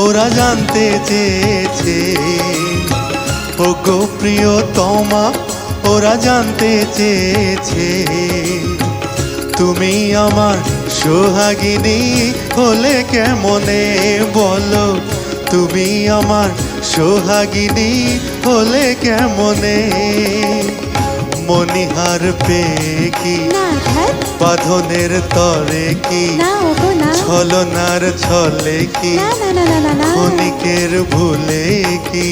ওরা জানতে চেয়েছে। ও গো প্রিয়তমা, ওরা জানতে চেয়েছে তুমি আমার সোহাগিনী হলে কেমনে, বলো তুমি আমার সোহাগিনী হলে কেমনে। মনিহার পেয়ে কি বাঁধনের তরে কি, ছলনার ছলে কি, ক্ষণিকের ভুলে কি।